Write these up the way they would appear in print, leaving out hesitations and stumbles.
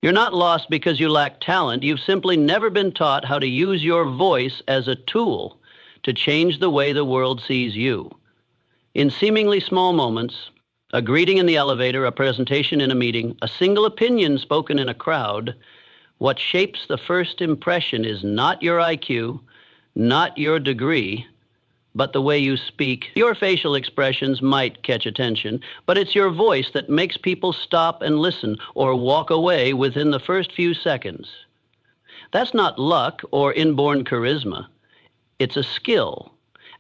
You're not lost because you lack talent. You've simply never been taught how to use your voice as a tool to change the way the world sees you. In seemingly small moments, a greeting in the elevator, a presentation in a meeting, a single opinion spoken in a crowd, what shapes the first impression is not your IQ, not your degree, but the way you speak. Your facial expressions might catch attention, but it's your voice that makes people stop and listen or walk away within the first few seconds. That's not luck or inborn charisma. It's a skill,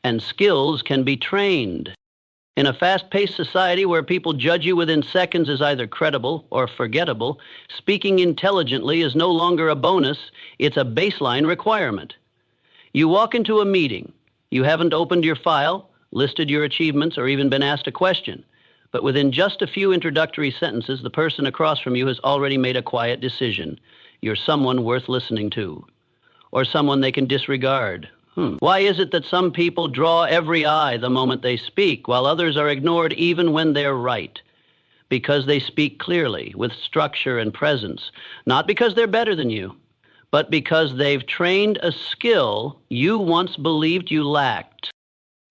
and skills can be trained. In a fast-paced society where people judge you within seconds as either credible or forgettable, speaking intelligently is no longer a bonus, it's a baseline requirement. You walk into a meeting. You haven't opened your file, listed your achievements, or even been asked a question. But within just a few introductory sentences, the person across from you has already made a quiet decision. You're someone worth listening to, or someone they can disregard. Why is it that some people draw every eye the moment they speak, while others are ignored even when they're right? Because they speak clearly, with structure and presence, not because they're better than you, but because they've trained a skill you once believed you lacked.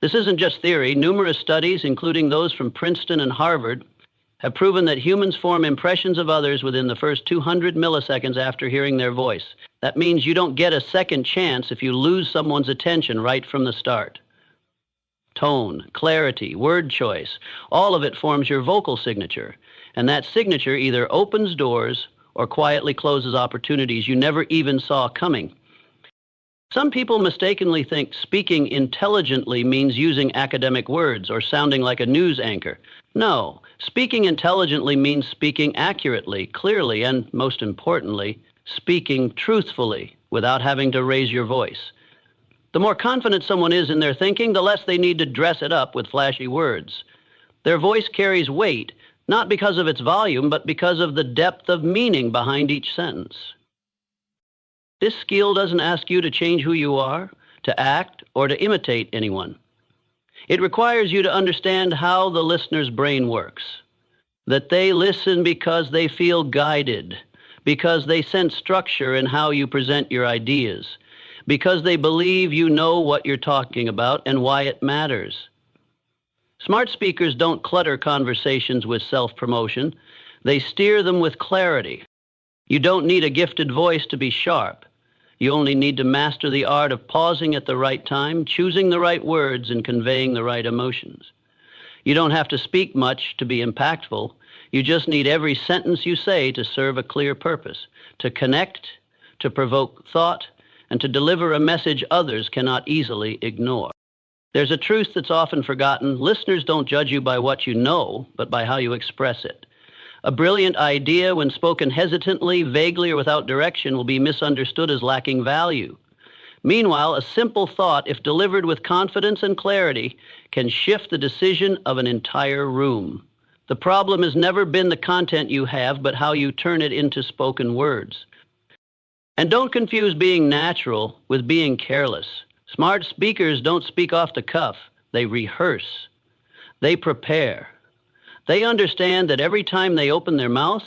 This isn't just theory. Numerous studies, including those from Princeton and Harvard, have proven that humans form impressions of others within the first 200 milliseconds after hearing their voice. That means you don't get a second chance if you lose someone's attention right from the start. Tone, clarity, word choice, all of it forms your vocal signature, and that signature either opens doors or quietly closes opportunities you never even saw coming. Some people mistakenly think speaking intelligently means using academic words or sounding like a news anchor. No, speaking intelligently means speaking accurately, clearly, and most importantly, speaking truthfully without having to raise your voice. The more confident someone is in their thinking, the less they need to dress it up with flashy words. Their voice carries weight, not because of its volume, but because of the depth of meaning behind each sentence. This skill doesn't ask you to change who you are, to act, or to imitate anyone. It requires you to understand how the listener's brain works, that they listen because they feel guided, because they sense structure in how you present your ideas, because they believe you know what you're talking about and why it matters. Smart speakers don't clutter conversations with self-promotion. They steer them with clarity. You don't need a gifted voice to be sharp. You only need to master the art of pausing at the right time, choosing the right words, and conveying the right emotions. You don't have to speak much to be impactful. You just need every sentence you say to serve a clear purpose, to connect, to provoke thought, and to deliver a message others cannot easily ignore. There's a truth that's often forgotten. Listeners don't judge you by what you know, but by how you express it. A brilliant idea, when spoken hesitantly, vaguely, or without direction, will be misunderstood as lacking value. Meanwhile, a simple thought, if delivered with confidence and clarity, can shift the decision of an entire room. The problem has never been the content you have, but how you turn it into spoken words. And don't confuse being natural with being careless. Smart speakers don't speak off the cuff. They rehearse. They prepare. They understand that every time they open their mouth,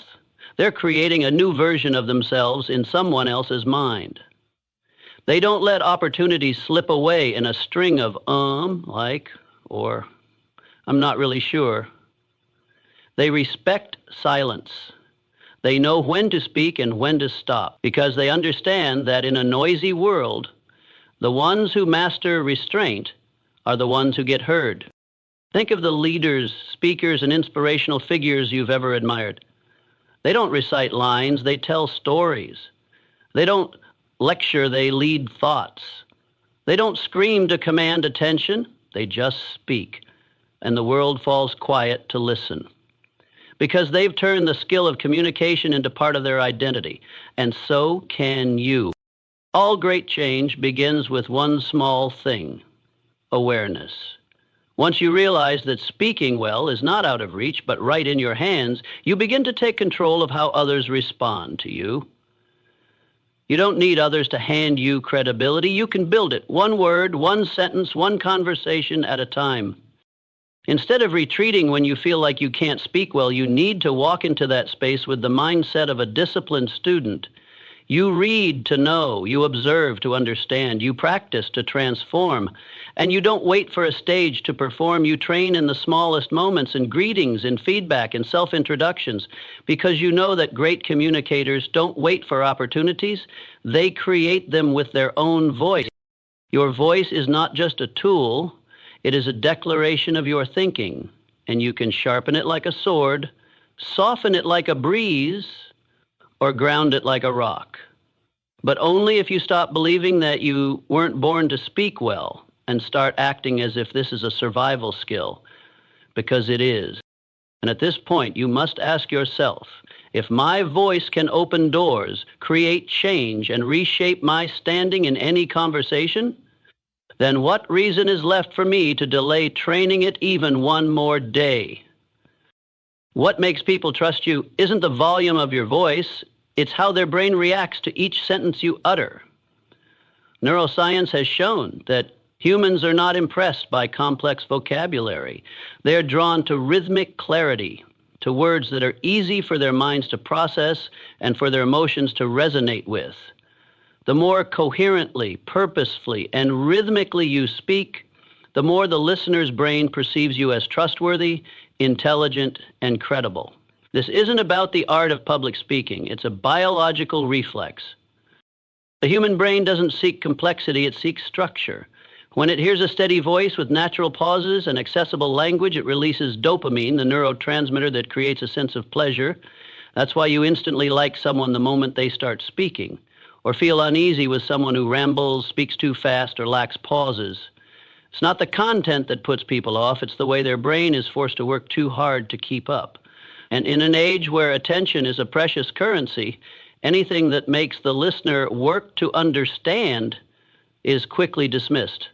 they're creating a new version of themselves in someone else's mind. They don't let opportunities slip away in a string of like, or I'm not really sure. They respect silence. They know when to speak and when to stop, because they understand that in a noisy world, the ones who master restraint are the ones who get heard. Think of the leaders, speakers, and inspirational figures you've ever admired. They don't recite lines, they tell stories. They don't lecture, they lead thoughts. They don't scream to command attention, they just speak, and the world falls quiet to listen. Because they've turned the skill of communication into part of their identity, and so can you. All great change begins with one small thing: awareness. Once you realize that speaking well is not out of reach, but right in your hands, you begin to take control of how others respond to you. You don't need others to hand you credibility. You can build it, one word, one sentence, one conversation at a time. Instead of retreating when you feel like you can't speak well, you need to walk into that space with the mindset of a disciplined student. You read to know, you observe to understand, you practice to transform, and you don't wait for a stage to perform. You train in the smallest moments, in greetings, in feedback, in self-introductions, because you know that great communicators don't wait for opportunities. They create them with their own voice. Your voice is not just a tool, it is a declaration of your thinking, and you can sharpen it like a sword, soften it like a breeze, or ground it like a rock. But only if you stop believing that you weren't born to speak well and start acting as if this is a survival skill, because it is. And at this point, you must ask yourself, if my voice can open doors, create change, and reshape my standing in any conversation, then what reason is left for me to delay training it even one more day? What makes people trust you isn't the volume of your voice, it's how their brain reacts to each sentence you utter. Neuroscience has shown that humans are not impressed by complex vocabulary. They're drawn to rhythmic clarity, to words that are easy for their minds to process and for their emotions to resonate with. The more coherently, purposefully, and rhythmically you speak, the more the listener's brain perceives you as trustworthy, intelligent, and credible. This isn't about the art of public speaking. It's a biological reflex. The human brain doesn't seek complexity, it seeks structure. When it hears a steady voice with natural pauses and accessible language, it releases dopamine, the neurotransmitter that creates a sense of pleasure. That's why you instantly like someone the moment they start speaking, or feel uneasy with someone who rambles, speaks too fast, or lacks pauses. It's not the content that puts people off, it's the way their brain is forced to work too hard to keep up. And in an age where attention is a precious currency, anything that makes the listener work to understand is quickly dismissed.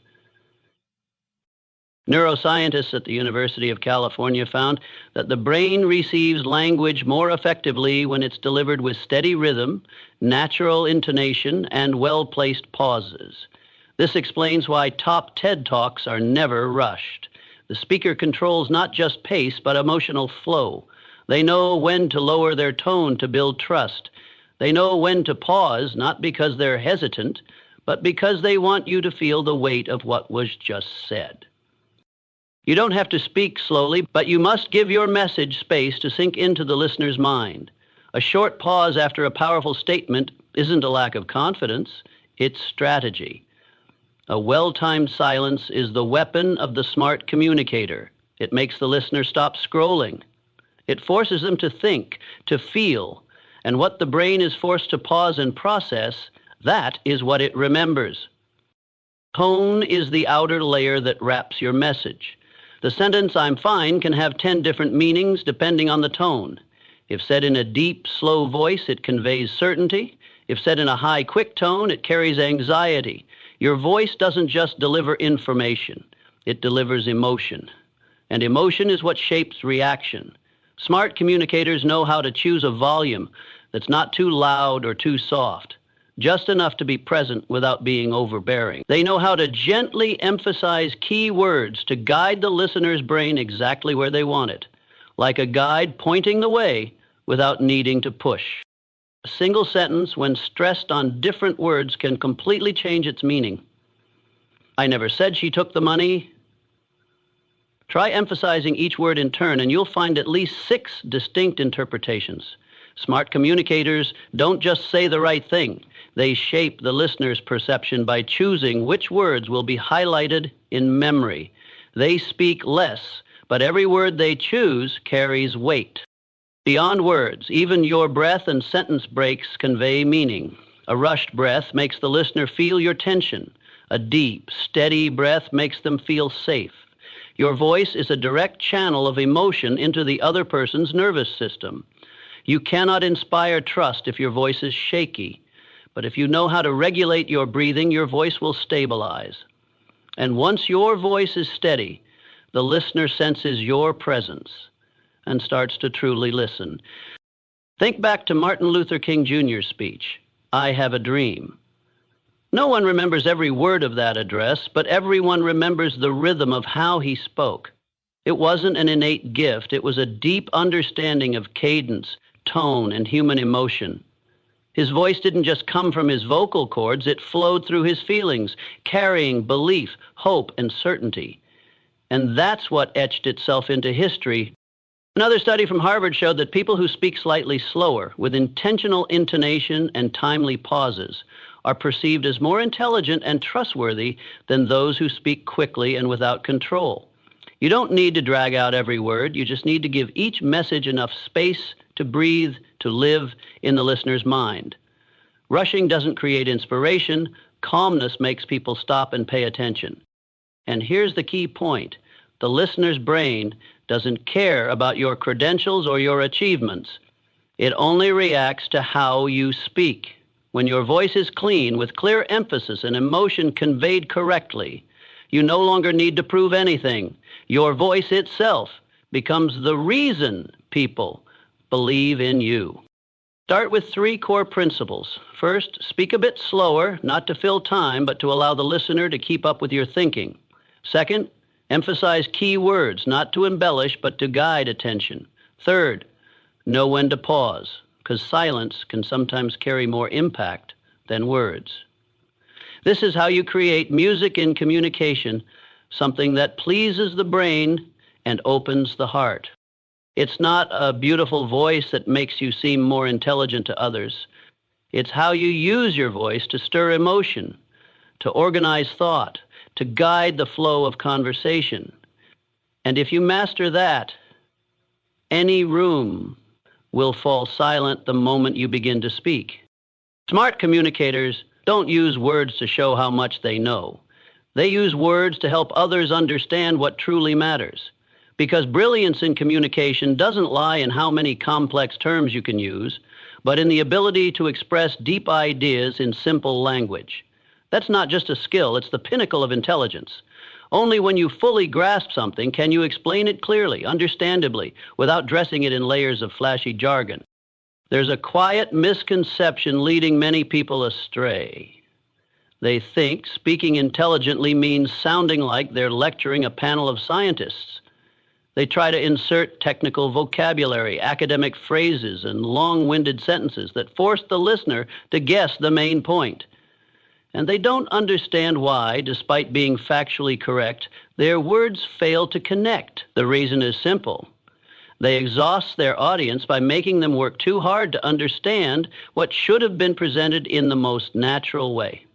Neuroscientists at the University of California found that the brain receives language more effectively when it's delivered with steady rhythm, natural intonation, and well-placed pauses. This explains why top TED Talks are never rushed. The speaker controls not just pace, but emotional flow. They know when to lower their tone to build trust. They know when to pause, not because they're hesitant, but because they want you to feel the weight of what was just said. You don't have to speak slowly, but you must give your message space to sink into the listener's mind. A short pause after a powerful statement isn't a lack of confidence, it's strategy. A well-timed silence is the weapon of the smart communicator. It makes the listener stop scrolling. It forces them to think, to feel, and what the brain is forced to pause and process, that is what it remembers. Tone is the outer layer that wraps your message. The sentence, "I'm fine," can have 10 different meanings depending on the tone. If said in a deep, slow voice, it conveys certainty. If said in a high, quick tone, it carries anxiety. Your voice doesn't just deliver information, it delivers emotion. And emotion is what shapes reaction. Smart communicators know how to choose a volume that's not too loud or too soft, just enough to be present without being overbearing. They know how to gently emphasize key words to guide the listener's brain exactly where they want it, like a guide pointing the way without needing to push. A single sentence, when stressed on different words, can completely change its meaning. "I never said she took the money." Try emphasizing each word in turn, and you'll find at least 6 distinct interpretations. Smart communicators don't just say the right thing. They shape the listener's perception by choosing which words will be highlighted in memory. They speak less, but every word they choose carries weight. Beyond words, even your breath and sentence breaks convey meaning. A rushed breath makes the listener feel your tension. A deep, steady breath makes them feel safe. Your voice is a direct channel of emotion into the other person's nervous system. You cannot inspire trust if your voice is shaky, but if you know how to regulate your breathing, your voice will stabilize. And once your voice is steady, the listener senses your presence and starts to truly listen. Think back to Martin Luther King Jr.'s speech, "I have a dream." No one remembers every word of that address, but everyone remembers the rhythm of how he spoke. It wasn't an innate gift. It was a deep understanding of cadence, tone, and human emotion. His voice didn't just come from his vocal cords, it flowed through his feelings, carrying belief, hope, and certainty. And that's what etched itself into history. Another study from Harvard showed that people who speak slightly slower, with intentional intonation and timely pauses, are perceived as more intelligent and trustworthy than those who speak quickly and without control. You don't need to drag out every word. You just need to give each message enough space to breathe, to live in the listener's mind. Rushing doesn't create inspiration. Calmness makes people stop and pay attention. And here's the key point. The listener's brain doesn't care about your credentials or your achievements. It only reacts to how you speak. When your voice is clean, with clear emphasis and emotion conveyed correctly, you no longer need to prove anything. Your voice itself becomes the reason people believe in you. Start with 3 core principles. First, speak a bit slower, not to fill time, but to allow the listener to keep up with your thinking. Second, emphasize key words, not to embellish, but to guide attention. Third, know when to pause, because silence can sometimes carry more impact than words. This is how you create music in communication, something that pleases the brain and opens the heart. It's not a beautiful voice that makes you seem more intelligent to others. It's how you use your voice to stir emotion, to organize thought, to guide the flow of conversation. And if you master that, any room will fall silent the moment you begin to speak. Smart communicators don't use words to show how much they know. They use words to help others understand what truly matters. Because brilliance in communication doesn't lie in how many complex terms you can use, but in the ability to express deep ideas in simple language. That's not just a skill, it's the pinnacle of intelligence. Only when you fully grasp something can you explain it clearly, understandably, without dressing it in layers of flashy jargon. There's a quiet misconception leading many people astray. They think speaking intelligently means sounding like they're lecturing a panel of scientists. They try to insert technical vocabulary, academic phrases, and long-winded sentences that force the listener to guess the main point. And they don't understand why, despite being factually correct, their words fail to connect. The reason is simple. They exhaust their audience by making them work too hard to understand what should have been presented in the most natural way.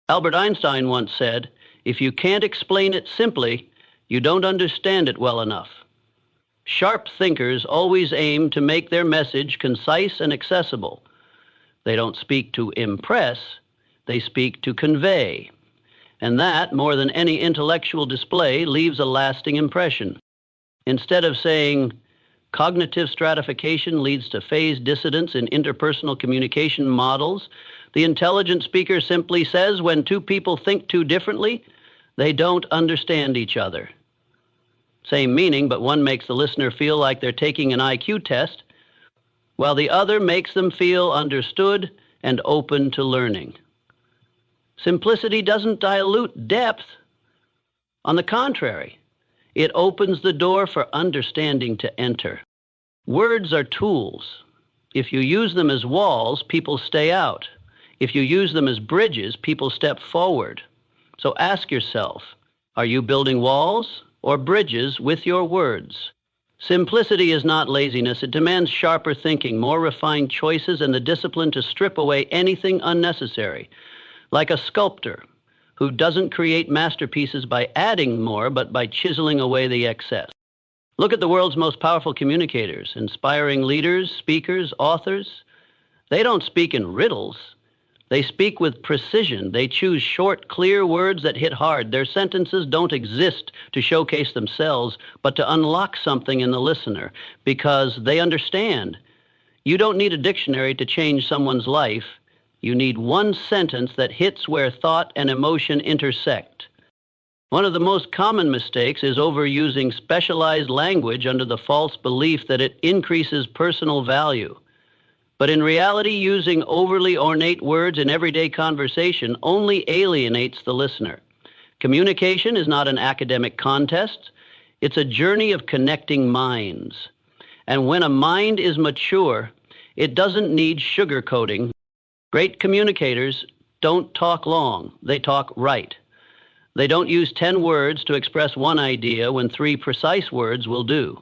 Albert Einstein once said, "If you can't explain it simply, you don't understand it well enough." Sharp thinkers always aim to make their message concise and accessible. They don't speak to impress, they speak to convey. And that, more than any intellectual display, leaves a lasting impression. Instead of saying, cognitive stratification leads to phase dissidence in interpersonal communication models, the intelligent speaker simply says when 2 people think too differently, they don't understand each other. Same meaning, but one makes the listener feel like they're taking an IQ test, while the other makes them feel understood and open to learning. Simplicity doesn't dilute depth. On the contrary, it opens the door for understanding to enter. Words are tools. If you use them as walls, people stay out. If you use them as bridges, people step forward. So ask yourself, are you building walls or bridges with your words? Simplicity is not laziness. It demands sharper thinking, more refined choices, and the discipline to strip away anything unnecessary. Like a sculptor who doesn't create masterpieces by adding more, but by chiseling away the excess. Look at the world's most powerful communicators, inspiring leaders, speakers, authors. They don't speak in riddles. They speak with precision. They choose short, clear words that hit hard. Their sentences don't exist to showcase themselves, but to unlock something in the listener, because they understand. You don't need a dictionary to change someone's life. You need one sentence that hits where thought and emotion intersect. One of the most common mistakes is overusing specialized language under the false belief that it increases personal value. But in reality, using overly ornate words in everyday conversation only alienates the listener. Communication is not an academic contest. It's a journey of connecting minds. And when a mind is mature, it doesn't need sugarcoating. Great communicators don't talk long, they talk right. They don't use 10 words to express one idea when 3 precise words will do.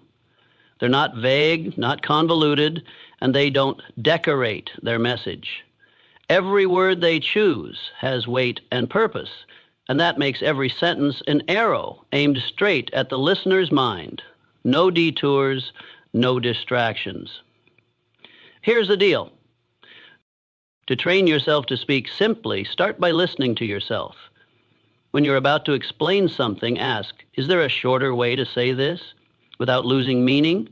They're not vague, not convoluted, and they don't decorate their message. Every word they choose has weight and purpose, and that makes every sentence an arrow aimed straight at the listener's mind. No detours, no distractions. Here's the deal. To train yourself to speak simply, start by listening to yourself. When you're about to explain something, ask, is there a shorter way to say this without losing meaning?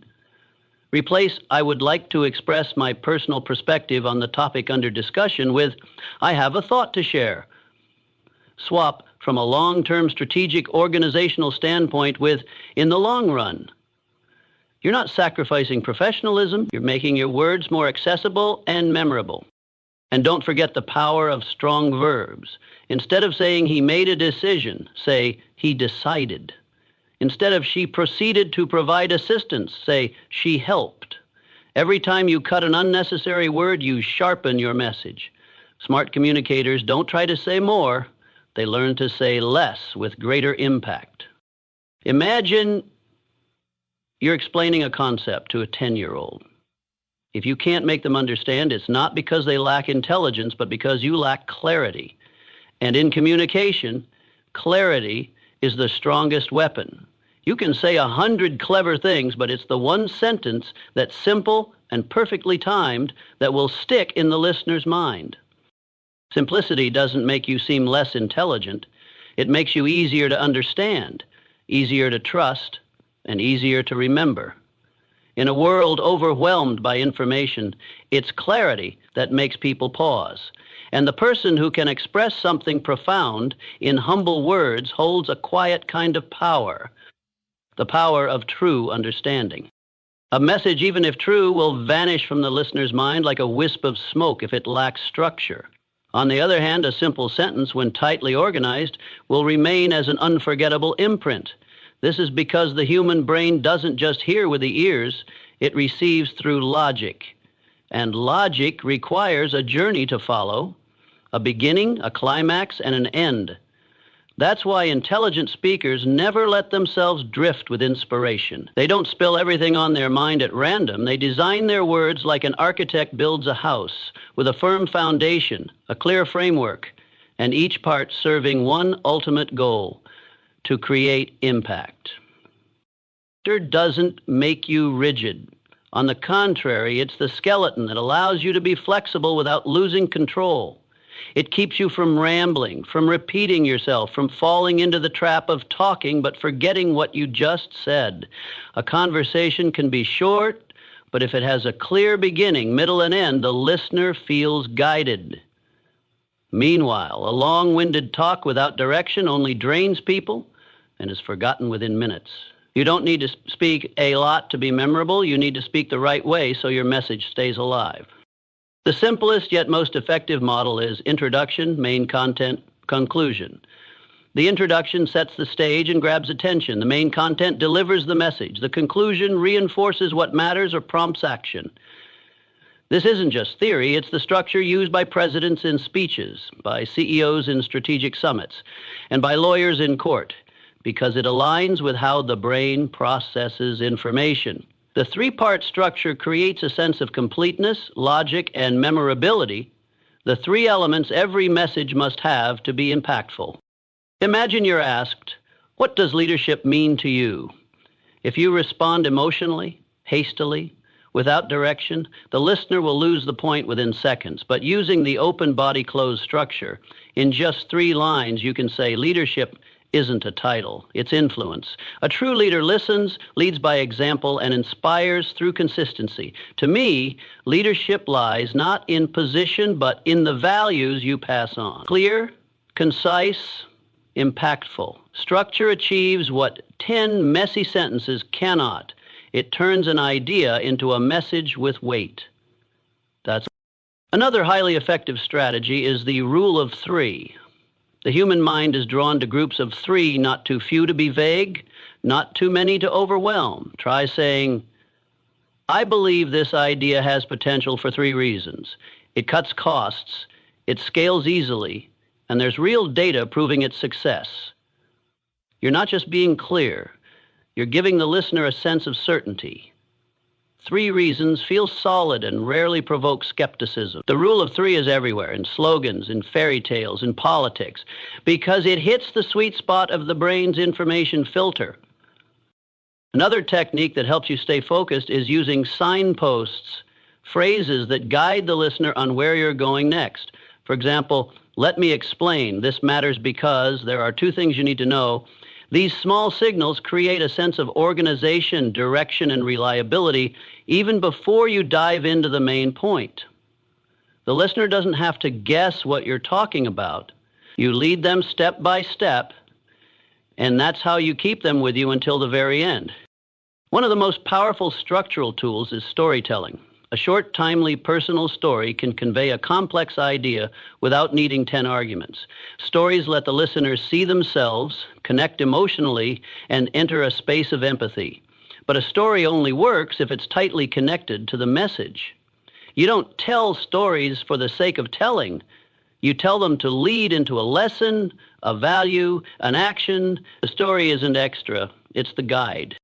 Replace, I would like to express my personal perspective on the topic under discussion with, I have a thought to share. Swap from a long-term strategic organizational standpoint with, in the long run. You're not sacrificing professionalism, you're making your words more accessible and memorable. And don't forget the power of strong verbs. Instead of saying he made a decision, say he decided. Instead of she proceeded to provide assistance, say she helped. Every time you cut an unnecessary word, you sharpen your message. Smart communicators don't try to say more, they learn to say less with greater impact. Imagine you're explaining a concept to a 10-year-old. If you can't make them understand, it's not because they lack intelligence, but because you lack clarity. And in communication, clarity is the strongest weapon. You can say 100 clever things, but it's the one sentence that's simple and perfectly timed that will stick in the listener's mind. Simplicity doesn't make you seem less intelligent. It makes you easier to understand, easier to trust, and easier to remember. In a world overwhelmed by information, it's clarity that makes people pause. And the person who can express something profound in humble words holds a quiet kind of power, the power of true understanding. A message, even if true, will vanish from the listener's mind like a wisp of smoke if it lacks structure. On the other hand, a simple sentence, when tightly organized, will remain as an unforgettable imprint. This is because the human brain doesn't just hear with the ears, it receives through logic. And logic requires a journey to follow, a beginning, a climax, and an end. That's why intelligent speakers never let themselves drift with inspiration. They don't spill everything on their mind at random. They design their words like an architect builds a house, with a firm foundation, a clear framework, and each part serving one ultimate goal: to create impact. Structure doesn't make you rigid. On the contrary, it's the skeleton that allows you to be flexible without losing control. It keeps you from rambling, from repeating yourself, from falling into the trap of talking but forgetting what you just said. A conversation can be short, but if it has a clear beginning, middle, and end, the listener feels guided. Meanwhile, a long-winded talk without direction only drains people and is forgotten within minutes. You don't need to speak a lot to be memorable. You need to speak the right way so your message stays alive. The simplest yet most effective model is introduction, main content, conclusion. The introduction sets the stage and grabs attention. The main content delivers the message. The conclusion reinforces what matters or prompts action. This isn't just theory, it's the structure used by presidents in speeches, by CEOs in strategic summits, and by lawyers in court, because it aligns with how the brain processes information. The 3-part structure creates a sense of completeness, logic, and memorability, the 3 elements every message must have to be impactful. Imagine you're asked, what does leadership mean to you? If you respond emotionally, hastily, without direction, the listener will lose the point within seconds. But using the open body closed structure, in just 3 lines, you can say leadership isn't a title, it's influence. A true leader listens, leads by example, and inspires through consistency. To me, leadership lies not in position, but in the values you pass on. Clear, concise, impactful. Structure achieves what 10 messy sentences cannot. It turns an idea into a message with weight. That's another highly effective strategy is the rule of 3. The human mind is drawn to groups of 3, not too few to be vague, not too many to overwhelm. Try saying, I believe this idea has potential for 3 reasons. It cuts costs, it scales easily, and there's real data proving its success. You're not just being clear, you're giving the listener a sense of certainty. 3 reasons feel solid and rarely provoke skepticism. The rule of 3 is everywhere, in slogans, in fairy tales, in politics, because it hits the sweet spot of the brain's information filter. Another technique that helps you stay focused is using signposts, phrases that guide the listener on where you're going next. For example, let me explain, this matters because there are 2 things you need to know. These small signals create a sense of organization, direction, and reliability even before you dive into the main point. The listener doesn't have to guess what you're talking about. You lead them step by step, and that's how you keep them with you until the very end. One of the most powerful structural tools is storytelling. A short, timely, personal story can convey a complex idea without needing 10 arguments. Stories let the listener see themselves, connect emotionally, and enter a space of empathy. But a story only works if it's tightly connected to the message. You don't tell stories for the sake of telling. You tell them to lead into a lesson, a value, an action. The story isn't extra, it's the guide.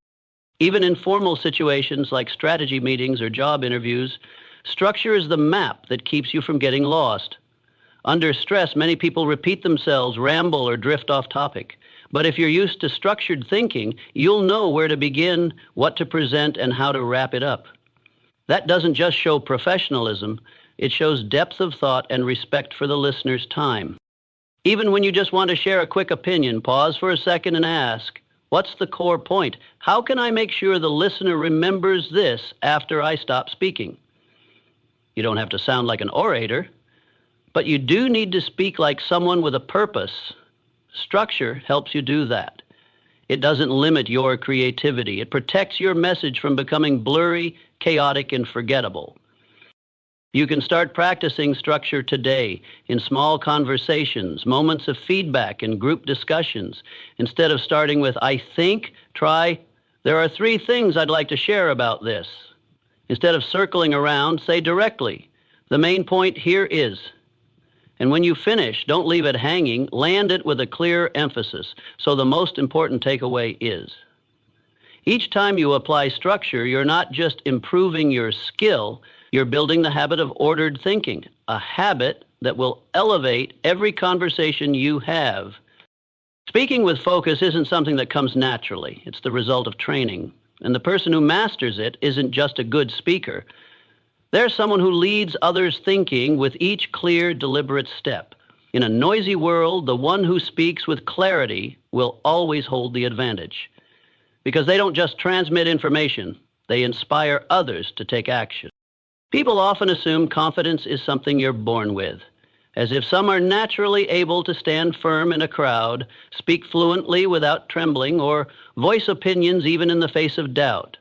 Even in formal situations like strategy meetings or job interviews, structure is the map that keeps you from getting lost. Under stress, many people repeat themselves, ramble, or drift off topic. But if you're used to structured thinking, you'll know where to begin, what to present, and how to wrap it up. That doesn't just show professionalism, it shows depth of thought and respect for the listener's time. Even when you just want to share a quick opinion, pause for a second and ask, what's the core point? How can I make sure the listener remembers this after I stop speaking? You don't have to sound like an orator, but you do need to speak like someone with a purpose. Structure helps you do that. It doesn't limit your creativity. It protects your message from becoming blurry, chaotic, and forgettable. You can start practicing structure today in small conversations, moments of feedback, and group discussions. Instead of starting with, I think, try, there are 3 things I'd like to share about this. Instead of circling around, say directly, the main point here is. And when you finish, don't leave it hanging, land it with a clear emphasis. So the most important takeaway is. Each time you apply structure, you're not just improving your skill, you're building the habit of ordered thinking, a habit that will elevate every conversation you have. Speaking with focus isn't something that comes naturally. It's the result of training. And the person who masters it isn't just a good speaker. They're someone who leads others' thinking with each clear, deliberate step. In a noisy world, the one who speaks with clarity will always hold the advantage. Because they don't just transmit information, they inspire others to take action. People often assume confidence is something you're born with, as if some are naturally able to stand firm in a crowd, speak fluently without trembling, or voice opinions even in the face of doubt.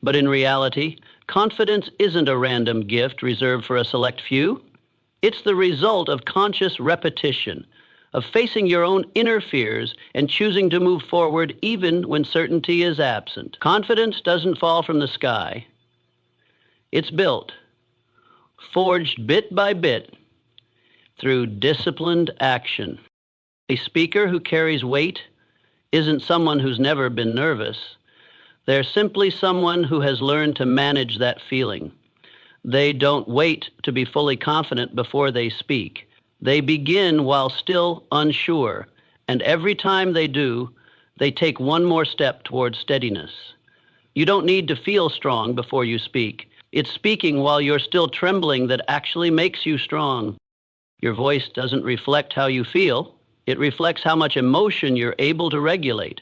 But in reality, confidence isn't a random gift reserved for a select few. It's the result of conscious repetition, of facing your own inner fears and choosing to move forward even when certainty is absent. Confidence doesn't fall from the sky. It's built, forged bit by bit through disciplined action. A speaker who carries weight isn't someone who's never been nervous. They're simply someone who has learned to manage that feeling. They don't wait to be fully confident before they speak. They begin while still unsure, and every time they do, they take one more step towards steadiness. You don't need to feel strong before you speak. It's speaking while you're still trembling that actually makes you strong. Your voice doesn't reflect how you feel. It reflects how much emotion you're able to regulate.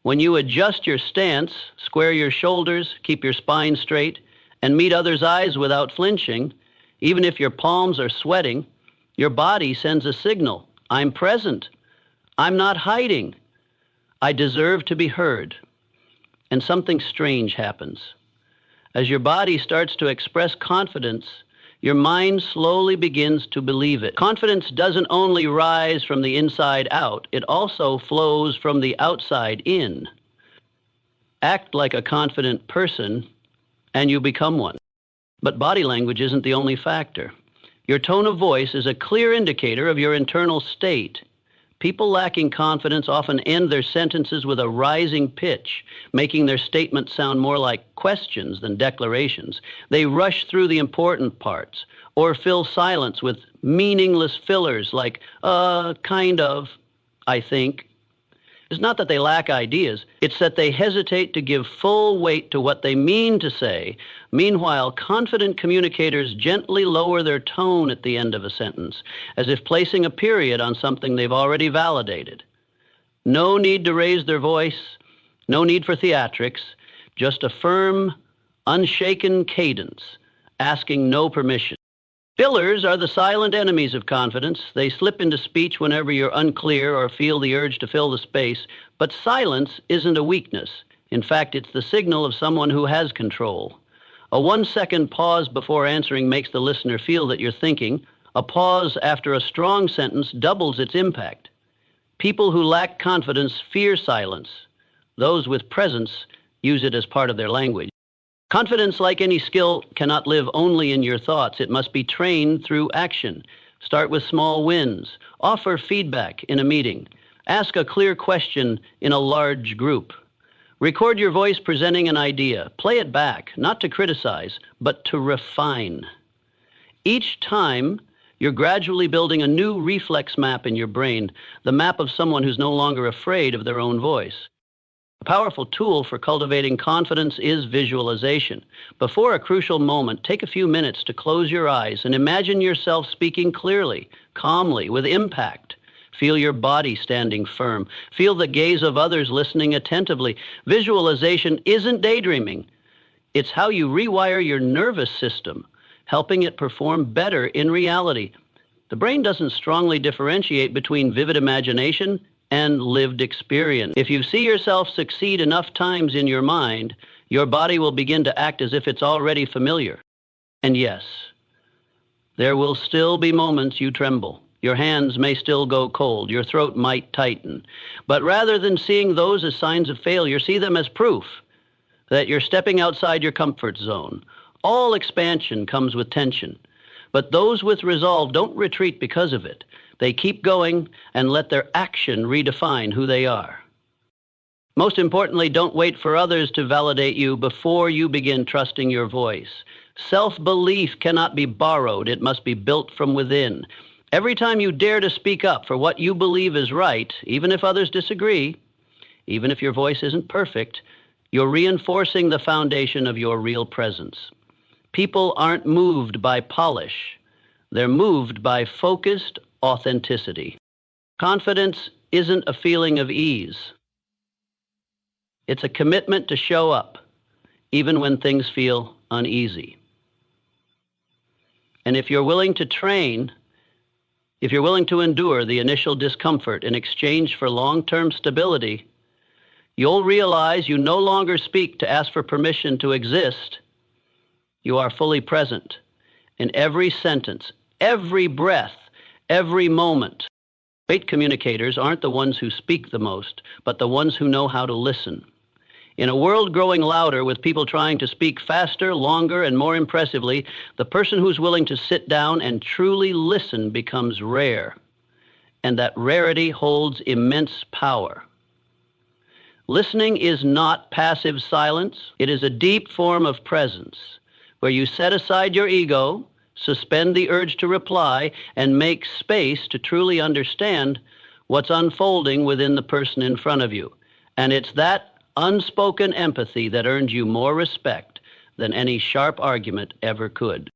When you adjust your stance, square your shoulders, keep your spine straight, and meet others' eyes without flinching, even if your palms are sweating, your body sends a signal. I'm present. I'm not hiding. I deserve to be heard. And something strange happens. As your body starts to express confidence, your mind slowly begins to believe it. Confidence doesn't only rise from the inside out, it also flows from the outside in. Act like a confident person, and you become one. But body language isn't the only factor. Your tone of voice is a clear indicator of your internal state. People lacking confidence often end their sentences with a rising pitch, making their statements sound more like questions than declarations. They rush through the important parts, or fill silence with meaningless fillers like, kind of, I think. It's not that they lack ideas, it's that they hesitate to give full weight to what they mean to say. Meanwhile, confident communicators gently lower their tone at the end of a sentence, as if placing a period on something they've already validated. No need to raise their voice, no need for theatrics, just a firm, unshaken cadence, asking no permission. Fillers are the silent enemies of confidence. They slip into speech whenever you're unclear or feel the urge to fill the space. But silence isn't a weakness. In fact, it's the signal of someone who has control. A 1-second pause before answering makes the listener feel that you're thinking. A pause after a strong sentence doubles its impact. People who lack confidence fear silence. Those with presence use it as part of their language. Confidence, like any skill, cannot live only in your thoughts. It must be trained through action. Start with small wins. Offer feedback in a meeting. Ask a clear question in a large group. Record your voice presenting an idea. Play it back, not to criticize, but to refine. Each time, you're gradually building a new reflex map in your brain, the map of someone who's no longer afraid of their own voice. A powerful tool for cultivating confidence is visualization. Before a crucial moment, take a few minutes to close your eyes and imagine yourself speaking clearly, calmly, with impact. Feel your body standing firm. Feel the gaze of others listening attentively. Visualization isn't daydreaming. It's how you rewire your nervous system, helping it perform better in reality. The brain doesn't strongly differentiate between vivid imagination and lived experience. If you see yourself succeed enough times in your mind, your body will begin to act as if it's already familiar. And yes, there will still be moments you tremble. Your hands may still go cold. Your throat might tighten. But rather than seeing those as signs of failure, see them as proof that you're stepping outside your comfort zone. All expansion comes with tension. But those with resolve don't retreat because of it. They keep going and let their action redefine who they are. Most importantly, don't wait for others to validate you before you begin trusting your voice. Self-belief cannot be borrowed. It must be built from within. Every time you dare to speak up for what you believe is right, even if others disagree, even if your voice isn't perfect, you're reinforcing the foundation of your real presence. People aren't moved by polish. They're moved by focused authenticity. Confidence isn't a feeling of ease. It's a commitment to show up, even when things feel uneasy. And if you're willing to train, if you're willing to endure the initial discomfort in exchange for long-term stability, you'll realize you no longer speak to ask for permission to exist. You are fully present in every sentence, every breath, every moment. Great communicators aren't the ones who speak the most, but the ones who know how to listen. In a world growing louder with people trying to speak faster, longer, and more impressively, the person who's willing to sit down and truly listen becomes rare. And that rarity holds immense power. Listening is not passive silence. It is a deep form of presence, where you set aside your ego, suspend the urge to reply, and make space to truly understand what's unfolding within the person in front of you. And it's that unspoken empathy that earns you more respect than any sharp argument ever could.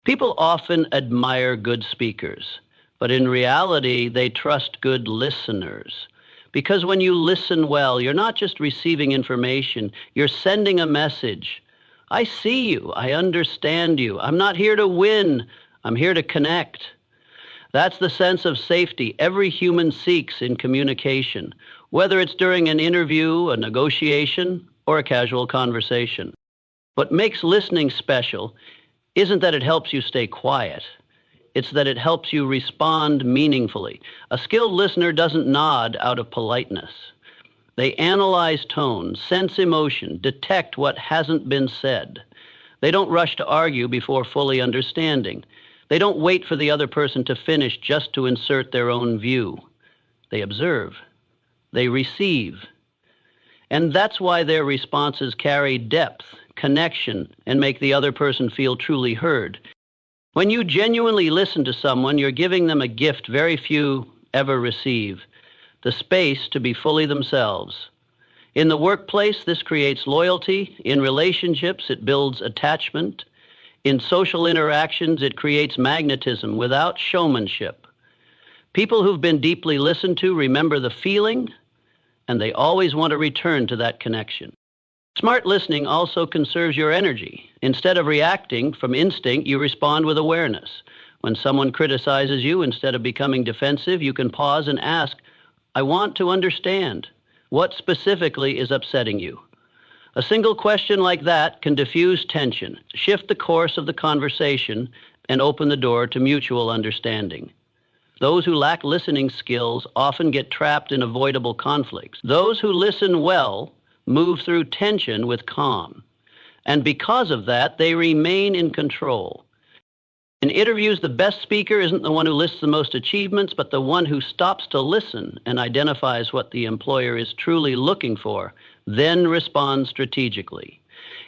People often admire good speakers, but in reality, they trust good listeners. Because when you listen well, you're not just receiving information, you're sending a message. I see you. I understand you. I'm not here to win. I'm here to connect. That's the sense of safety every human seeks in communication, whether it's during an interview, a negotiation, or a casual conversation. What makes listening special isn't that it helps you stay quiet. It's that it helps you respond meaningfully. A skilled listener doesn't nod out of politeness. They analyze tone, sense emotion, detect what hasn't been said. They don't rush to argue before fully understanding. They don't wait for the other person to finish just to insert their own view. They observe. They receive. And that's why their responses carry depth, connection, and make the other person feel truly heard. When you genuinely listen to someone, you're giving them a gift very few ever receive, the space to be fully themselves. In the workplace, this creates loyalty. In relationships, it builds attachment. In social interactions, it creates magnetism without showmanship. People who've been deeply listened to remember the feeling, and they always want to return to that connection. Smart listening also conserves your energy. Instead of reacting from instinct, you respond with awareness. When someone criticizes you, instead of becoming defensive, you can pause and ask, I want to understand. What specifically is upsetting you? A single question like that can diffuse tension, shift the course of the conversation, and open the door to mutual understanding. Those who lack listening skills often get trapped in avoidable conflicts. Those who listen well move through tension with calm. And because of that, they remain in control. In interviews, the best speaker isn't the one who lists the most achievements, but the one who stops to listen and identifies what the employer is truly looking for, then responds strategically.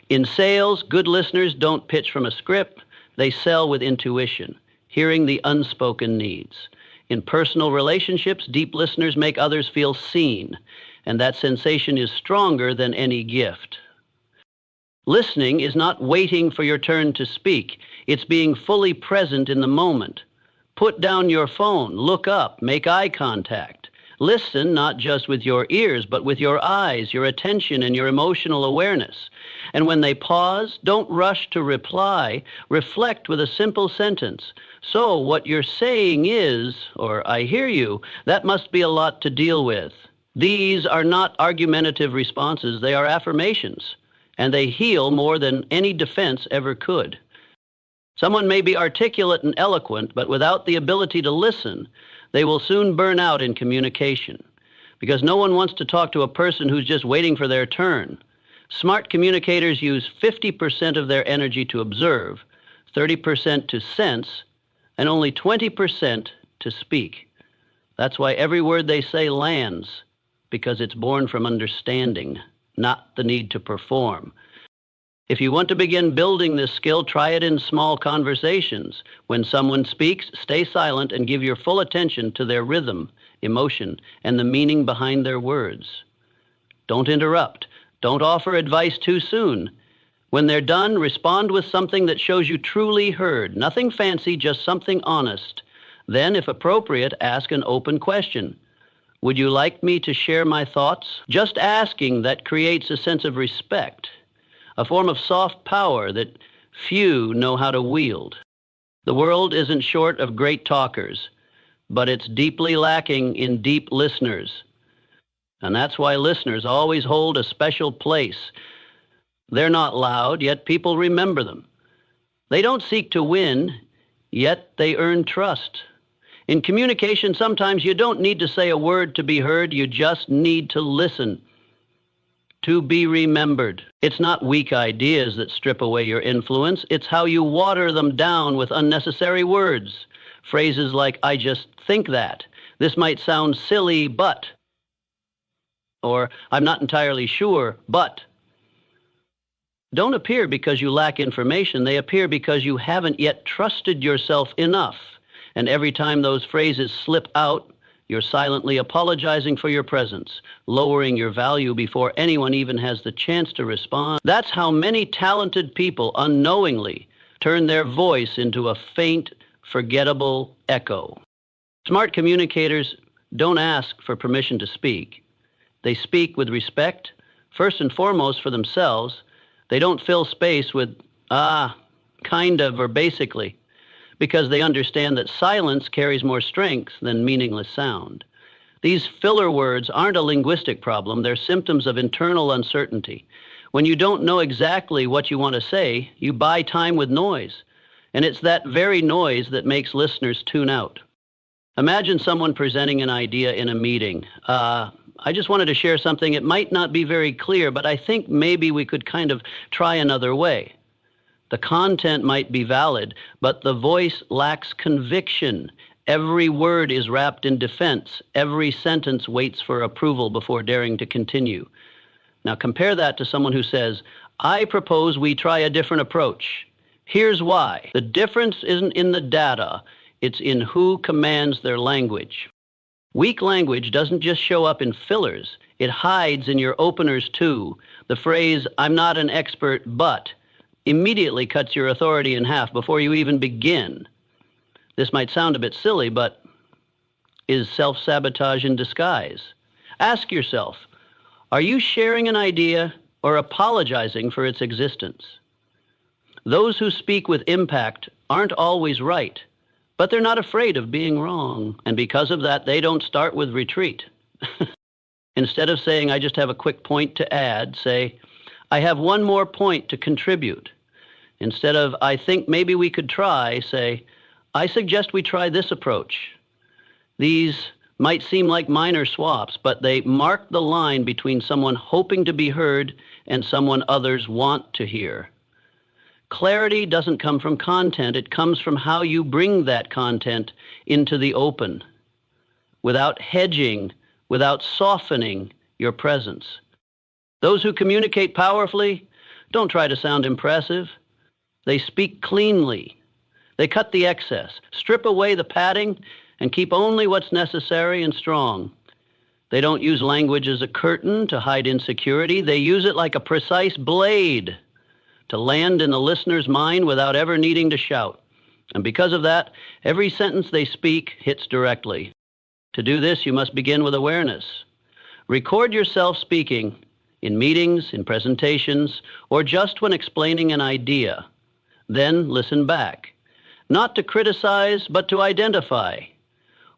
In sales, good listeners don't pitch from a script, they sell with intuition, hearing the unspoken needs. In personal relationships, deep listeners make others feel seen, and that sensation is stronger than any gift. Listening is not waiting for your turn to speak. It's being fully present in the moment. Put down your phone, look up, make eye contact. Listen not just with your ears, but with your eyes, your attention, and your emotional awareness. And when they pause, don't rush to reply. Reflect with a simple sentence. So what you're saying is, or I hear you, that must be a lot to deal with. These are not argumentative responses, they are affirmations, and they heal more than any defense ever could. Someone may be articulate and eloquent, but without the ability to listen, they will soon burn out in communication, because no one wants to talk to a person who's just waiting for their turn. Smart communicators use 50% of their energy to observe, 30% to sense, and only 20% to speak. That's why every word they say lands, because it's born from understanding, not the need to perform. If you want to begin building this skill, try it in small conversations. When someone speaks, stay silent and give your full attention to their rhythm, emotion, and the meaning behind their words. Don't interrupt. Don't offer advice too soon. When they're done, respond with something that shows you truly heard. Nothing fancy, just something honest. Then, if appropriate, ask an open question. Would you like me to share my thoughts? Just asking that creates a sense of respect, a form of soft power that few know how to wield. The world isn't short of great talkers, but it's deeply lacking in deep listeners. And that's why listeners always hold a special place. They're not loud, yet people remember them. They don't seek to win, yet they earn trust. In communication, sometimes you don't need to say a word to be heard, you just need to listen, to be remembered. It's not weak ideas that strip away your influence, it's how you water them down with unnecessary words. Phrases like, I just think that. This might sound silly, but. Or, I'm not entirely sure, but. Don't appear because you lack information, they appear because you haven't yet trusted yourself enough. And every time those phrases slip out, you're silently apologizing for your presence, lowering your value before anyone even has the chance to respond. That's how many talented people unknowingly turn their voice into a faint, forgettable echo. Smart communicators don't ask for permission to speak. They speak with respect, first and foremost for themselves. They don't fill space with, kind of, or basically, because they understand that silence carries more strength than meaningless sound. These filler words aren't a linguistic problem, they're symptoms of internal uncertainty. When you don't know exactly what you want to say, you buy time with noise, and it's that very noise that makes listeners tune out. Imagine someone presenting an idea in a meeting. I just wanted to share something. It might not be very clear, but I think maybe we could kind of try another way. The content might be valid, but the voice lacks conviction. Every word is wrapped in defense. Every sentence waits for approval before daring to continue. Now compare that to someone who says, I propose we try a different approach. Here's why. The difference isn't in the data, it's in who commands their language. Weak language doesn't just show up in fillers, it hides in your openers too. The phrase, I'm not an expert, but, immediately cuts your authority in half before you even begin. This might sound a bit silly, but is self-sabotage in disguise. Ask yourself, are you sharing an idea or apologizing for its existence? Those who speak with impact aren't always right, but they're not afraid of being wrong, and because of that, they don't start with retreat. Instead of saying, I just have a quick point to add, say, I have one more point to contribute. Instead of, I think maybe we could try, say, I suggest we try this approach. These might seem like minor swaps, but they mark the line between someone hoping to be heard and someone others want to hear. Clarity doesn't come from content, it comes from how you bring that content into the open, without hedging, without softening your presence. Those who communicate powerfully don't try to sound impressive. They speak cleanly. They cut the excess, strip away the padding, and keep only what's necessary and strong. They don't use language as a curtain to hide insecurity. They use it like a precise blade to land in the listener's mind without ever needing to shout. And because of that, every sentence they speak hits directly. To do this, you must begin with awareness. Record yourself speaking in meetings, in presentations, or just when explaining an idea. Then listen back. Not to criticize, but to identify.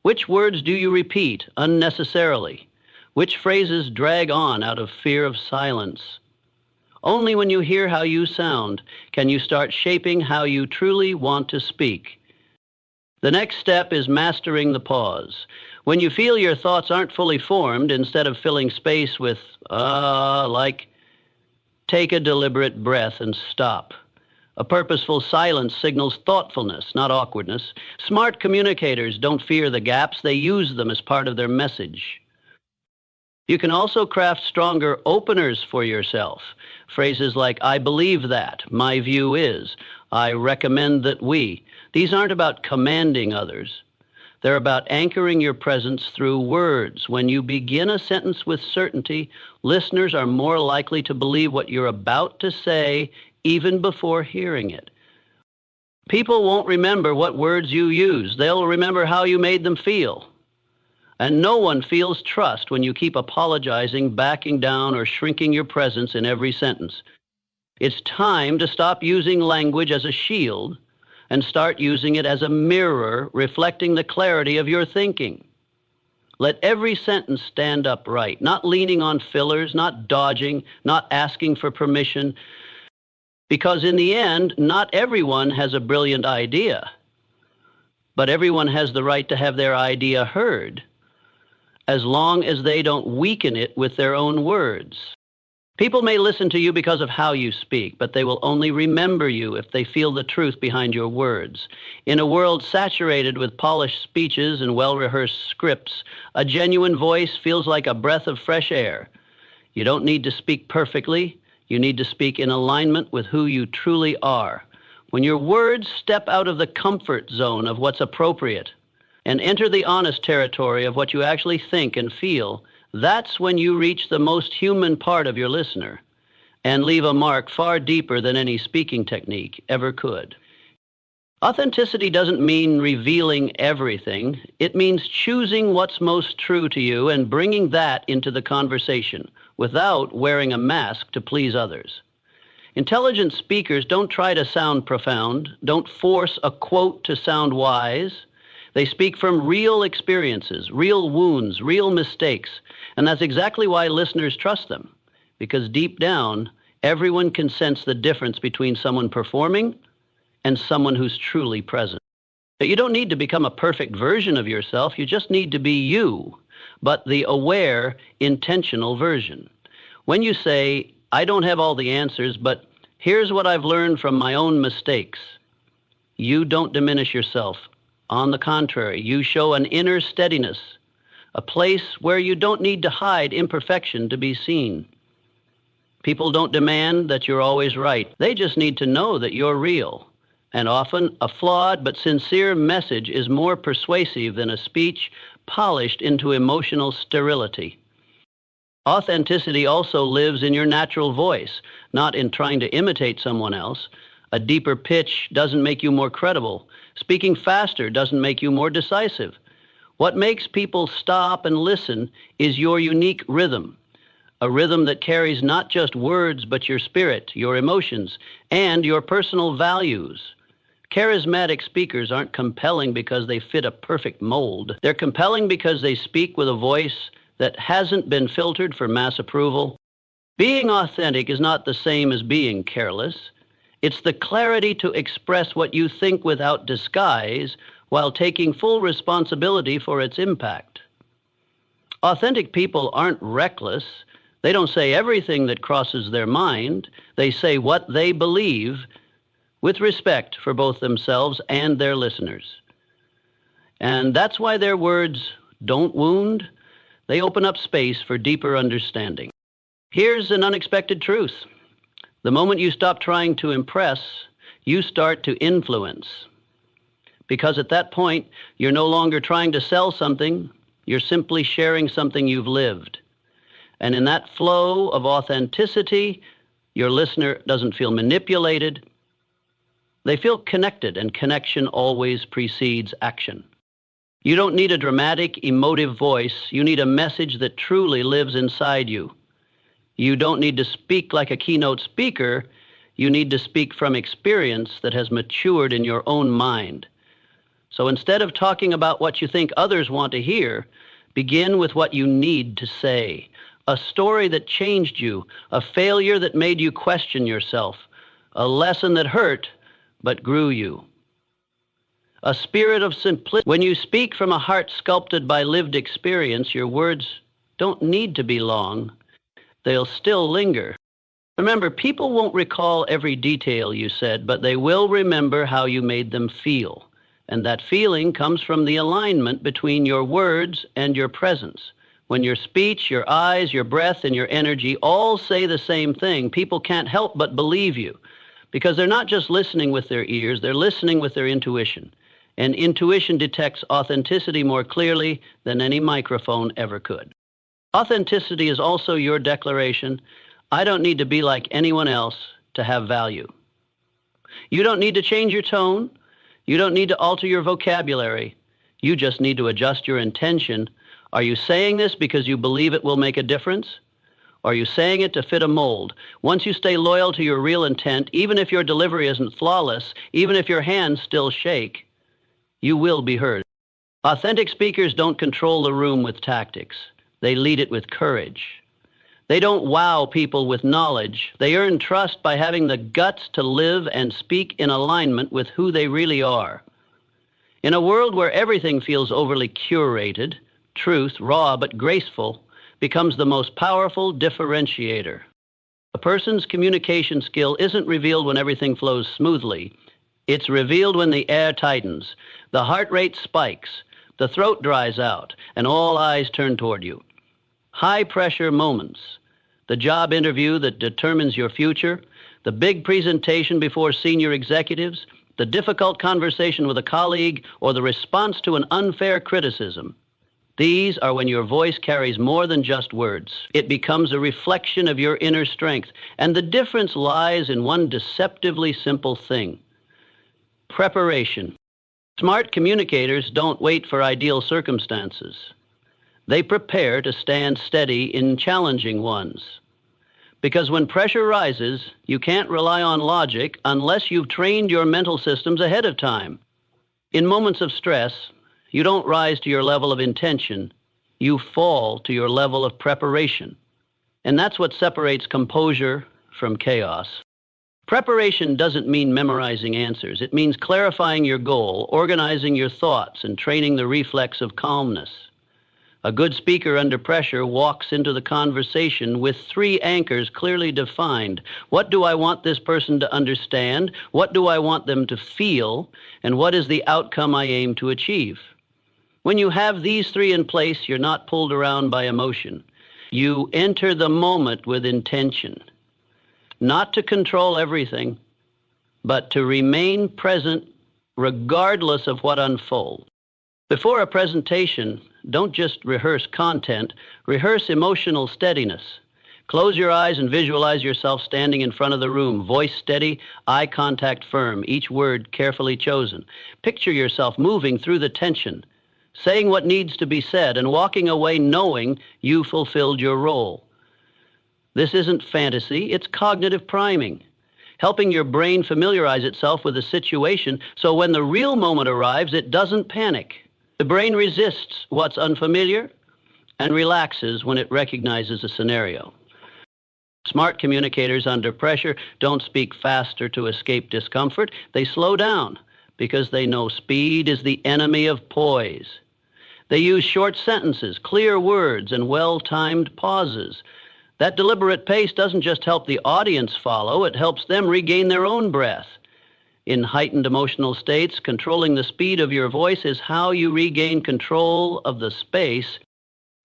Which words do you repeat unnecessarily? Which phrases drag on out of fear of silence? Only when you hear how you sound can you start shaping how you truly want to speak. The next step is mastering the pause. When you feel your thoughts aren't fully formed, instead of filling space with, take a deliberate breath and stop. A purposeful silence signals thoughtfulness, not awkwardness. Smart communicators don't fear the gaps, they use them as part of their message. You can also craft stronger openers for yourself. Phrases like, I believe that, my view is, I recommend that we. These aren't about commanding others. They're about anchoring your presence through words. When you begin a sentence with certainty, listeners are more likely to believe what you're about to say even before hearing it. People won't remember what words you use. They'll remember how you made them feel. And no one feels trust when you keep apologizing, backing down, or shrinking your presence in every sentence. It's time to stop using language as a shield and start using it as a mirror reflecting the clarity of your thinking. Let every sentence stand upright, not leaning on fillers, not dodging, not asking for permission, because in the end, not everyone has a brilliant idea, but everyone has the right to have their idea heard, as long as they don't weaken it with their own words. People may listen to you because of how you speak, but they will only remember you if they feel the truth behind your words. In a world saturated with polished speeches and well-rehearsed scripts, a genuine voice feels like a breath of fresh air. You don't need to speak perfectly. You need to speak in alignment with who you truly are. When your words step out of the comfort zone of what's appropriate and enter the honest territory of what you actually think and feel, that's when you reach the most human part of your listener and leave a mark far deeper than any speaking technique ever could. Authenticity doesn't mean revealing everything. It means choosing what's most true to you and bringing that into the conversation without wearing a mask to please others. Intelligent speakers don't try to sound profound, don't force a quote to sound wise. They speak from real experiences, real wounds, real mistakes, and that's exactly why listeners trust them, because deep down, everyone can sense the difference between someone performing and someone who's truly present. But you don't need to become a perfect version of yourself, you just need to be you. but the aware, intentional version. When you say, I don't have all the answers, but here's what I've learned from my own mistakes, you don't diminish yourself. On the contrary, you show an inner steadiness, a place where you don't need to hide imperfection to be seen. People don't demand that you're always right. They just need to know that you're real. And often, a flawed but sincere message is more persuasive than a speech polished into emotional sterility. Authenticity also lives in your natural voice, not in trying to imitate someone else. A deeper pitch doesn't make you more credible. Speaking faster doesn't make you more decisive. What makes people stop and listen is your unique rhythm, a rhythm that carries not just words, but your spirit, your emotions, and your personal values. Charismatic speakers aren't compelling because they fit a perfect mold. They're compelling because they speak with a voice that hasn't been filtered for mass approval. Being authentic is not the same as being careless. It's the clarity to express what you think without disguise while taking full responsibility for its impact. Authentic people aren't reckless. They don't say everything that crosses their mind. They say what they believe with respect for both themselves and their listeners. And that's why their words don't wound. They open up space for deeper understanding. Here's an unexpected truth. The moment you stop trying to impress, you start to influence. Because at that point, you're no longer trying to sell something, you're simply sharing something you've lived. And in that flow of authenticity, your listener doesn't feel manipulated. They feel connected, and connection always precedes action. You don't need a dramatic, emotive voice. You need a message that truly lives inside you. You don't need to speak like a keynote speaker. You need to speak from experience that has matured in your own mind. So instead of talking about what you think others want to hear, begin with what you need to say. A story that changed you, a failure that made you question yourself, a lesson that hurt but grew you. A spirit of simplicity. When you speak from a heart sculpted by lived experience, your words don't need to be long. They'll still linger. Remember, people won't recall every detail you said, but they will remember how you made them feel. And that feeling comes from the alignment between your words and your presence. When your speech, your eyes, your breath, and your energy all say the same thing, people can't help but believe you. Because they're not just listening with their ears, they're listening with their intuition. And intuition detects authenticity more clearly than any microphone ever could. Authenticity is also your declaration, I don't need to be like anyone else to have value. You don't need to change your tone. You don't need to alter your vocabulary. You just need to adjust your intention. Are you saying this because you believe it will make a difference? Or are you saying it to fit a mold? Once you stay loyal to your real intent, even if your delivery isn't flawless, even if your hands still shake, you will be heard. Authentic speakers don't control the room with tactics. They lead it with courage. They don't wow people with knowledge. They earn trust by having the guts to live and speak in alignment with who they really are. In a world where everything feels overly curated, truth, raw but graceful, becomes the most powerful differentiator. A person's communication skill isn't revealed when everything flows smoothly. It's revealed when the air tightens, the heart rate spikes, the throat dries out, and all eyes turn toward you. High-pressure moments, the job interview that determines your future, the big presentation before senior executives, the difficult conversation with a colleague, or the response to an unfair criticism. These are when your voice carries more than just words. It becomes a reflection of your inner strength, and the difference lies in one deceptively simple thing: preparation. Smart communicators don't wait for ideal circumstances. They prepare to stand steady in challenging ones. Because when pressure rises, you can't rely on logic unless you've trained your mental systems ahead of time. In moments of stress, you don't rise to your level of intention, you fall to your level of preparation. And that's what separates composure from chaos. Preparation doesn't mean memorizing answers. It means clarifying your goal, organizing your thoughts, and training the reflex of calmness. A good speaker under pressure walks into the conversation with three anchors clearly defined. What do I want this person to understand? What do I want them to feel? And what is the outcome I aim to achieve? When you have these three in place, you're not pulled around by emotion. You enter the moment with intention, not to control everything, but to remain present regardless of what unfolds. Before a presentation, don't just rehearse content, rehearse emotional steadiness. Close your eyes and visualize yourself standing in front of the room, voice steady, eye contact firm, each word carefully chosen. Picture yourself moving through the tension, saying what needs to be said, and walking away knowing you fulfilled your role. This isn't fantasy, it's cognitive priming, helping your brain familiarize itself with the situation so when the real moment arrives, it doesn't panic. The brain resists what's unfamiliar and relaxes when it recognizes a scenario. Smart communicators under pressure don't speak faster to escape discomfort. They slow down because they know speed is the enemy of poise. They use short sentences, clear words, and well-timed pauses. That deliberate pace doesn't just help the audience follow, it helps them regain their own breath. In heightened emotional states, controlling the speed of your voice is how you regain control of the space.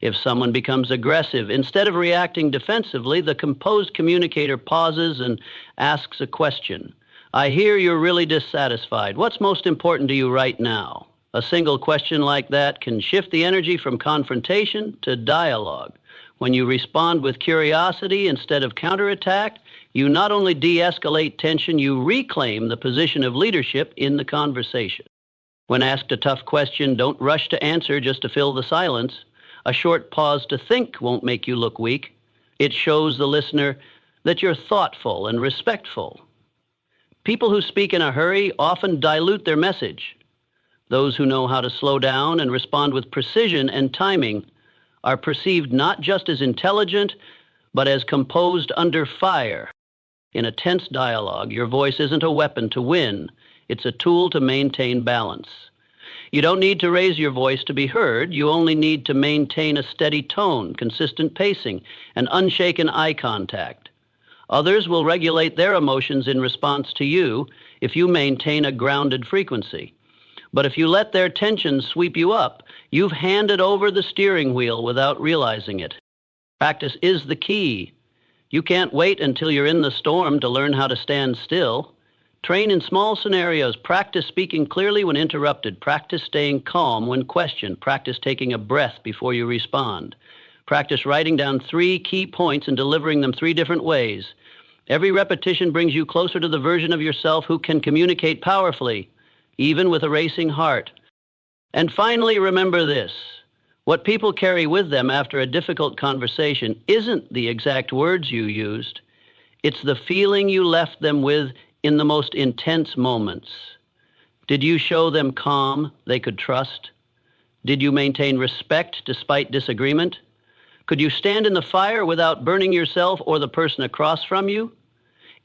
If someone becomes aggressive, instead of reacting defensively, the composed communicator pauses and asks a question. I hear you're really dissatisfied. What's most important to you right now? A single question like that can shift the energy from confrontation to dialogue. When you respond with curiosity instead of counterattack, you not only de-escalate tension, you reclaim the position of leadership in the conversation. When asked a tough question, don't rush to answer just to fill the silence. A short pause to think won't make you look weak. It shows the listener that you're thoughtful and respectful. People who speak in a hurry often dilute their message. Those who know how to slow down and respond with precision and timing are perceived not just as intelligent, but as composed under fire. In a tense dialogue, your voice isn't a weapon to win. It's a tool to maintain balance. You don't need to raise your voice to be heard. You only need to maintain a steady tone, consistent pacing, and unshaken eye contact. Others will regulate their emotions in response to you if you maintain a grounded frequency. But if you let their tension sweep you up, you've handed over the steering wheel without realizing it. Practice is the key. You can't wait until you're in the storm to learn how to stand still. Train in small scenarios. Practice speaking clearly when interrupted. Practice staying calm when questioned. Practice taking a breath before you respond. Practice writing down 3 key points and delivering them 3 different ways. Every repetition brings you closer to the version of yourself who can communicate powerfully, even with a racing heart. And finally, remember this. What people carry with them after a difficult conversation isn't the exact words you used. It's the feeling you left them with in the most intense moments. Did you show them calm they could trust? Did you maintain respect despite disagreement? Could you stand in the fire without burning yourself or the person across from you?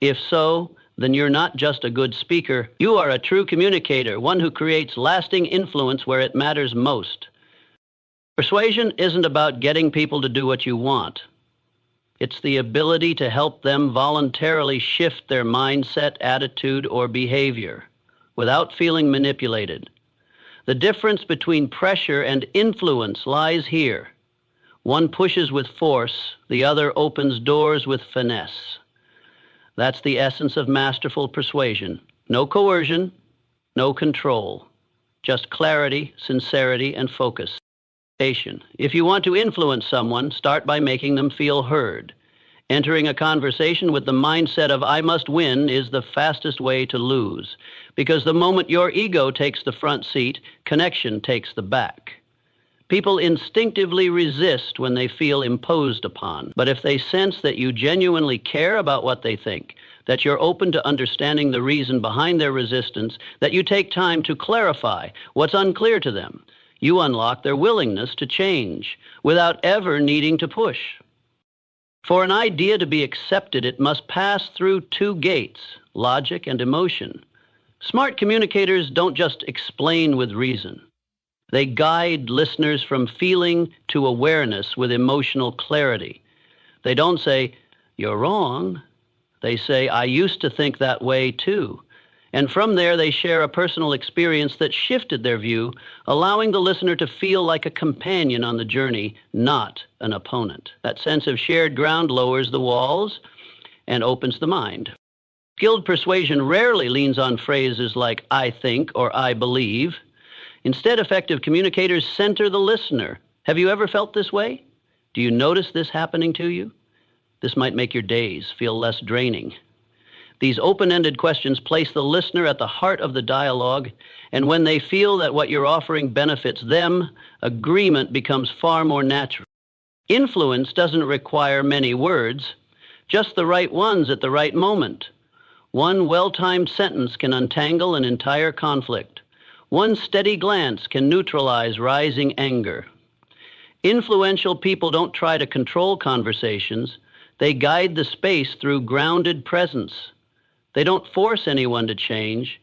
If so, then you're not just a good speaker. You are a true communicator, one who creates lasting influence where it matters most. Persuasion isn't about getting people to do what you want. It's the ability to help them voluntarily shift their mindset, attitude, or behavior without feeling manipulated. The difference between pressure and influence lies here. One pushes with force, the other opens doors with finesse. That's the essence of masterful persuasion. No coercion, no control, just clarity, sincerity, and focus. If you want to influence someone, start by making them feel heard. Entering a conversation with the mindset of I must win is the fastest way to lose, because the moment your ego takes the front seat, connection takes the back. People instinctively resist when they feel imposed upon, but if they sense that you genuinely care about what they think, that you're open to understanding the reason behind their resistance, that you take time to clarify what's unclear to them, you unlock their willingness to change without ever needing to push. For an idea to be accepted, it must pass through 2 gates, logic and emotion. Smart communicators don't just explain with reason. They guide listeners from feeling to awareness with emotional clarity. They don't say, "You're wrong." They say, "I used to think that way too." And from there, they share a personal experience that shifted their view, allowing the listener to feel like a companion on the journey, not an opponent. That sense of shared ground lowers the walls and opens the mind. Skilled persuasion rarely leans on phrases like "I think" or "I believe." Instead, effective communicators center the listener. Have you ever felt this way? Do you notice this happening to you? This might make your days feel less draining. These open-ended questions place the listener at the heart of the dialogue, and when they feel that what you're offering benefits them, agreement becomes far more natural. Influence doesn't require many words, just the right ones at the right moment. One well-timed sentence can untangle an entire conflict. One steady glance can neutralize rising anger. Influential people don't try to control conversations. They guide the space through grounded presence. They don't force anyone to change,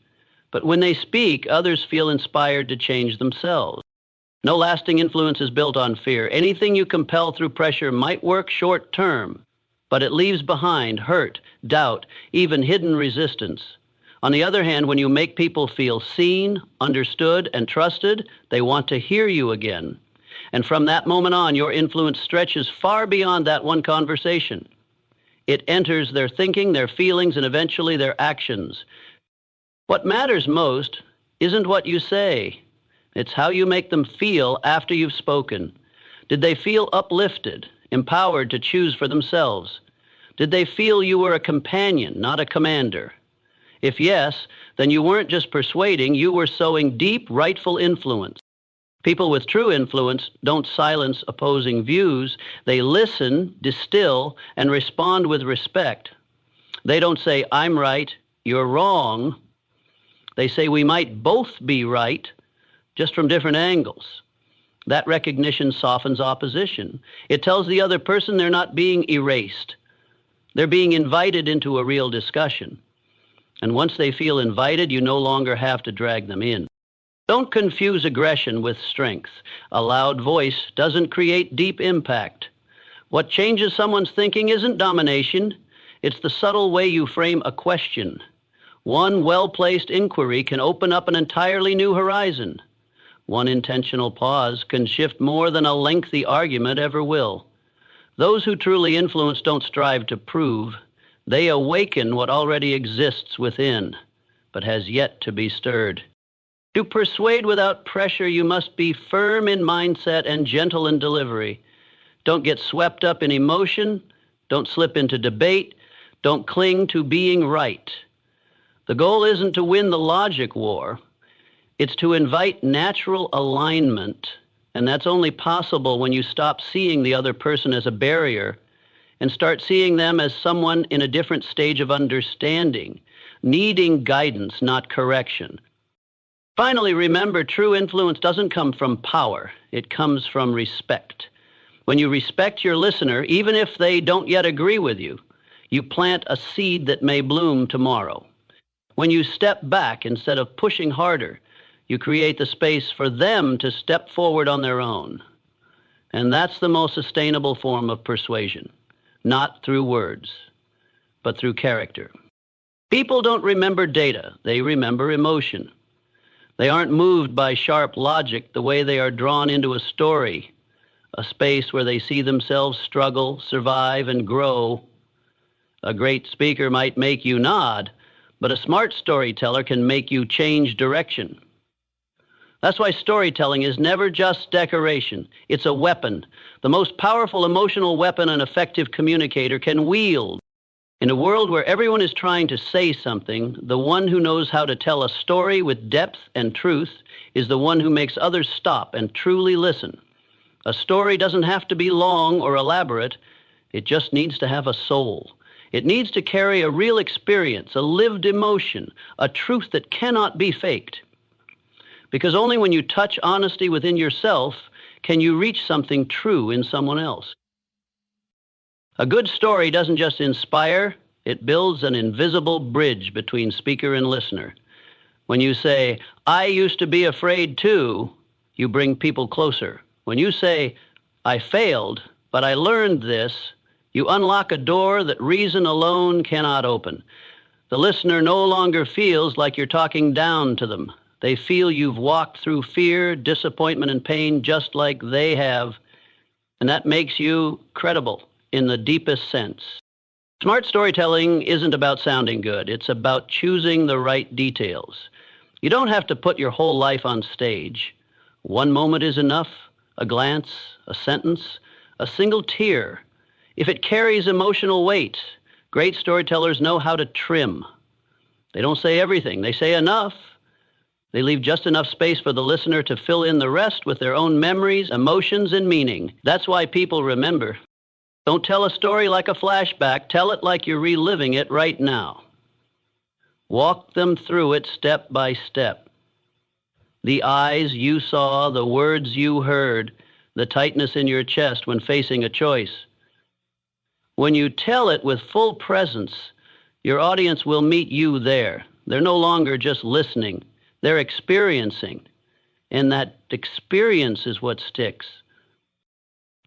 but when they speak, others feel inspired to change themselves. No lasting influence is built on fear. Anything you compel through pressure might work short term, but it leaves behind hurt, doubt, even hidden resistance. On the other hand, when you make people feel seen, understood, and trusted, they want to hear you again. And from that moment on, your influence stretches far beyond that one conversation. It enters their thinking, their feelings, and eventually their actions. What matters most isn't what you say. It's how you make them feel after you've spoken. Did they feel uplifted, empowered to choose for themselves? Did they feel you were a companion, not a commander? If yes, then you weren't just persuading, you were sowing deep, rightful influence. People with true influence don't silence opposing views. They listen, distill, and respond with respect. They don't say, "I'm right, you're wrong." They say, "We might both be right, just from different angles." That recognition softens opposition. It tells the other person they're not being erased. They're being invited into a real discussion. And once they feel invited, you no longer have to drag them in. Don't confuse aggression with strength. A loud voice doesn't create deep impact. What changes someone's thinking isn't domination. It's the subtle way you frame a question. One well-placed inquiry can open up an entirely new horizon. One intentional pause can shift more than a lengthy argument ever will. Those who truly influence don't strive to prove. They awaken what already exists within, but has yet to be stirred. To persuade without pressure, you must be firm in mindset and gentle in delivery. Don't get swept up in emotion. Don't slip into debate. Don't cling to being right. The goal isn't to win the logic war. It's to invite natural alignment, and that's only possible when you stop seeing the other person as a barrier and start seeing them as someone in a different stage of understanding, needing guidance, not correction. Finally, remember, true influence doesn't come from power. It comes from respect. When you respect your listener, even if they don't yet agree with you, you plant a seed that may bloom tomorrow. When you step back instead of pushing harder, you create the space for them to step forward on their own. And that's the most sustainable form of persuasion, not through words, but through character. People don't remember data. They remember emotion. They aren't moved by sharp logic the way they are drawn into a story, a space where they see themselves struggle, survive, and grow. A great speaker might make you nod, but a smart storyteller can make you change direction. That's why storytelling is never just decoration. It's a weapon, the most powerful emotional weapon an effective communicator can wield. In a world where everyone is trying to say something, the one who knows how to tell a story with depth and truth is the one who makes others stop and truly listen. A story doesn't have to be long or elaborate. It just needs to have a soul. It needs to carry a real experience, a lived emotion, a truth that cannot be faked. Because only when you touch honesty within yourself can you reach something true in someone else. A good story doesn't just inspire, it builds an invisible bridge between speaker and listener. When you say, "I used to be afraid too," you bring people closer. When you say, "I failed, but I learned this," you unlock a door that reason alone cannot open. The listener no longer feels like you're talking down to them. They feel you've walked through fear, disappointment, and pain just like they have, and that makes you credible in the deepest sense. Smart storytelling isn't about sounding good. It's about choosing the right details. You don't have to put your whole life on stage. One moment is enough, a glance, a sentence, a single tear. If it carries emotional weight, great storytellers know how to trim. They don't say everything. They say enough. They leave just enough space for the listener to fill in the rest with their own memories, emotions, and meaning. That's why people remember. Don't tell a story like a flashback. Tell it like you're reliving it right now. Walk them through it step by step. The eyes you saw, the words you heard, the tightness in your chest when facing a choice. When you tell it with full presence, your audience will meet you there. They're no longer just listening. They're experiencing. And that experience is what sticks.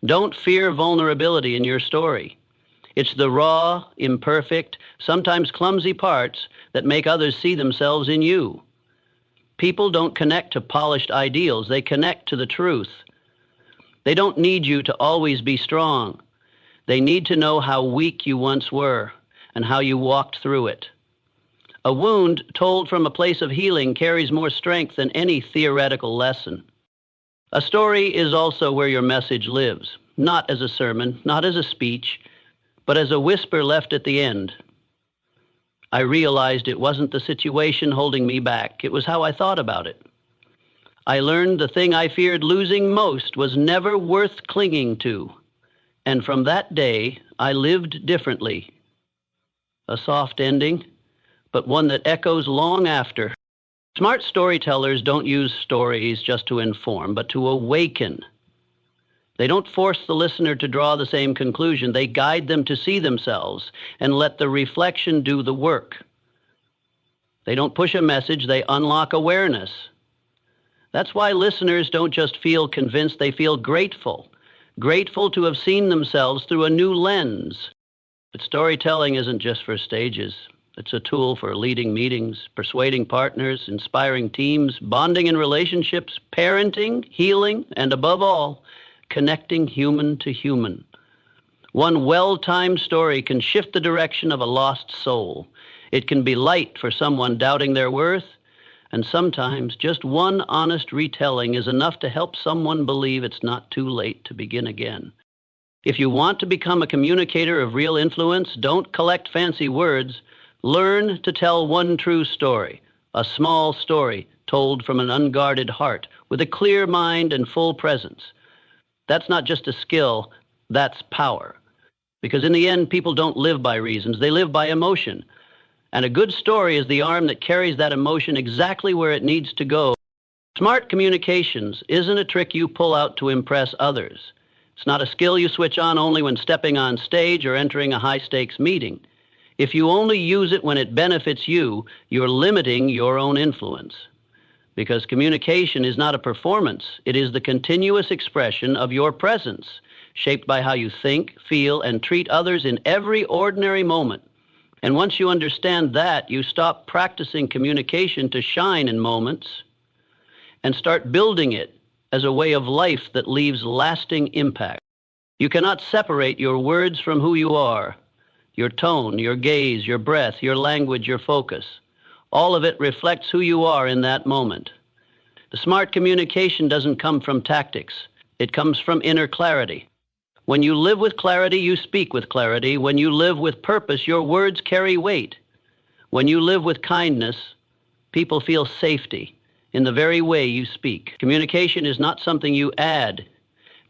Don't fear vulnerability in your story. It's the raw, imperfect, sometimes clumsy parts that make others see themselves in you. People don't connect to polished ideals. They connect to the truth. They don't need you to always be strong. They need to know how weak you once were and how you walked through it. A wound told from a place of healing carries more strength than any theoretical lesson. A story is also where your message lives, not as a sermon, not as a speech, but as a whisper left at the end. I realized it wasn't the situation holding me back. It was how I thought about it. I learned the thing I feared losing most was never worth clinging to. And from that day, I lived differently. A soft ending, but one that echoes long after. Smart storytellers don't use stories just to inform, but to awaken. They don't force the listener to draw the same conclusion. They guide them to see themselves and let the reflection do the work. They don't push a message, they unlock awareness. That's why listeners don't just feel convinced, they feel grateful. Grateful to have seen themselves through a new lens. But storytelling isn't just for stages. It's a tool for leading meetings, persuading partners, inspiring teams, bonding in relationships, parenting, healing, and above all, connecting human to human. One well-timed story can shift the direction of a lost soul. It can be light for someone doubting their worth, and sometimes just one honest retelling is enough to help someone believe it's not too late to begin again. If you want to become a communicator of real influence, don't collect fancy words. Learn to tell one true story, a small story told from an unguarded heart, with a clear mind and full presence. That's not just a skill, that's power. Because in the end, people don't live by reasons, they live by emotion. And a good story is the arm that carries that emotion exactly where it needs to go. Smart communications isn't a trick you pull out to impress others. It's not a skill you switch on only when stepping on stage or entering a high-stakes meeting. If you only use it when it benefits you, you're limiting your own influence. Because communication is not a performance, it is the continuous expression of your presence, shaped by how you think, feel, and treat others in every ordinary moment. And once you understand that, you stop practicing communication to shine in moments and start building it as a way of life that leaves lasting impact. You cannot separate your words from who you are. Your tone, your gaze, your breath, your language, your focus. All of it reflects who you are in that moment. The smart communication doesn't come from tactics. It comes from inner clarity. When you live with clarity, you speak with clarity. When you live with purpose, your words carry weight. When you live with kindness, people feel safety in the very way you speak. Communication is not something you add.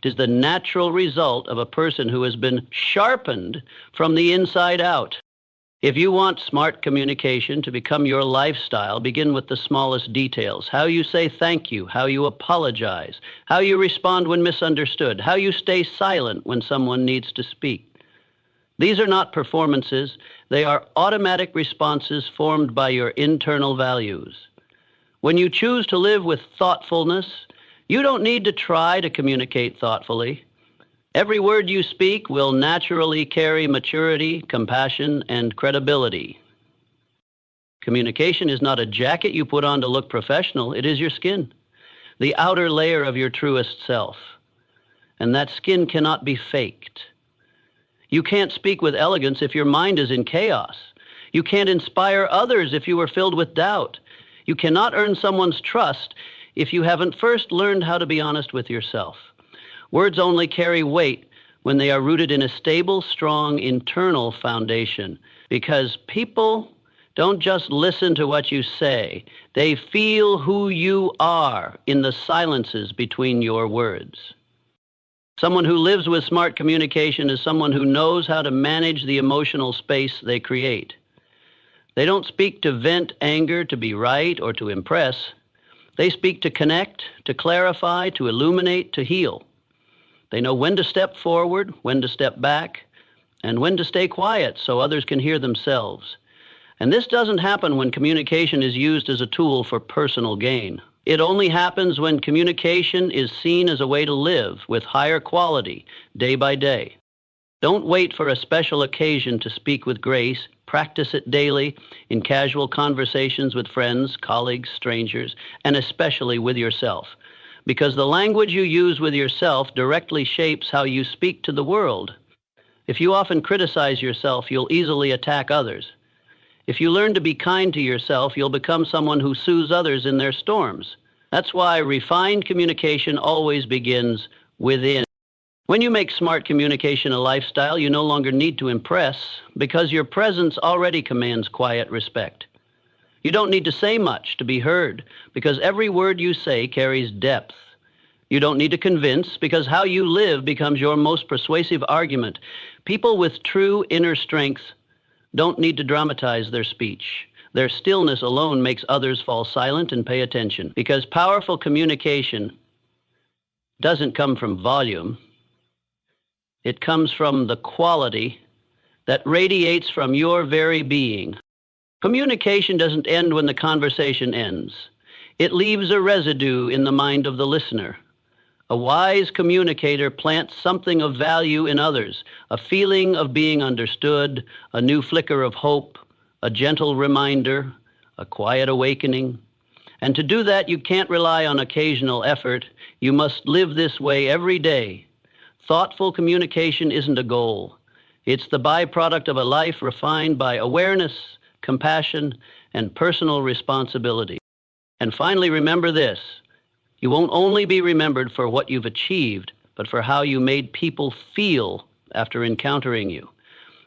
It is the natural result of a person who has been sharpened from the inside out. If you want smart communication to become your lifestyle, begin with the smallest details. How you say thank you, how you apologize, how you respond when misunderstood, how you stay silent when someone needs to speak. These are not performances. They are automatic responses formed by your internal values. When you choose to live with thoughtfulness, You don't need to try to communicate thoughtfully. Every word you speak will naturally carry maturity, compassion, and credibility. Communication is not a jacket you put on to look professional. It is your skin, the outer layer of your truest self. And that skin cannot be faked. You can't speak with elegance if your mind is in chaos. You can't inspire others if you are filled with doubt. You cannot earn someone's trust if you haven't first learned how to be honest with yourself. Words only carry weight when they are rooted in a stable, strong internal foundation, because people don't just listen to what you say. They feel who you are in the silences between your words. Someone who lives with smart communication is someone who knows how to manage the emotional space they create. They don't speak to vent anger, to be right, or to impress. They speak to connect, to clarify, to illuminate, to heal. They know when to step forward, when to step back, and when to stay quiet so others can hear themselves. And this doesn't happen when communication is used as a tool for personal gain. It only happens when communication is seen as a way to live with higher quality day by day. Don't wait for a special occasion to speak with grace. Practice it daily in casual conversations with friends, colleagues, strangers, and especially with yourself. Because the language you use with yourself directly shapes how you speak to the world. If you often criticize yourself, you'll easily attack others. If you learn to be kind to yourself, you'll become someone who soothes others in their storms. That's why refined communication always begins within. When you make smart communication a lifestyle, you no longer need to impress because your presence already commands quiet respect. You don't need to say much to be heard because every word you say carries depth. You don't need to convince because how you live becomes your most persuasive argument. People with true inner strength don't need to dramatize their speech. Their stillness alone makes others fall silent and pay attention because powerful communication doesn't come from volume. It comes from the quality that radiates from your very being. Communication doesn't end when the conversation ends. It leaves a residue in the mind of the listener. A wise communicator plants something of value in others, a feeling of being understood, a new flicker of hope, a gentle reminder, a quiet awakening. And to do that, you can't rely on occasional effort. You must live this way every day. Thoughtful communication isn't a goal. It's the byproduct of a life refined by awareness, compassion, and personal responsibility. And finally, remember this. You won't only be remembered for what you've achieved, but for how you made people feel after encountering you.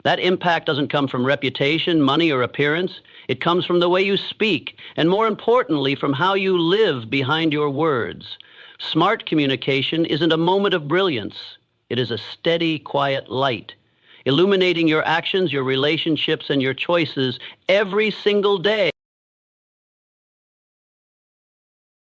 That impact doesn't come from reputation, money, or appearance. It comes from the way you speak, and more importantly, from how you live behind your words. Smart communication isn't a moment of brilliance. It is a steady, quiet light, illuminating your actions, your relationships, and your choices every single day.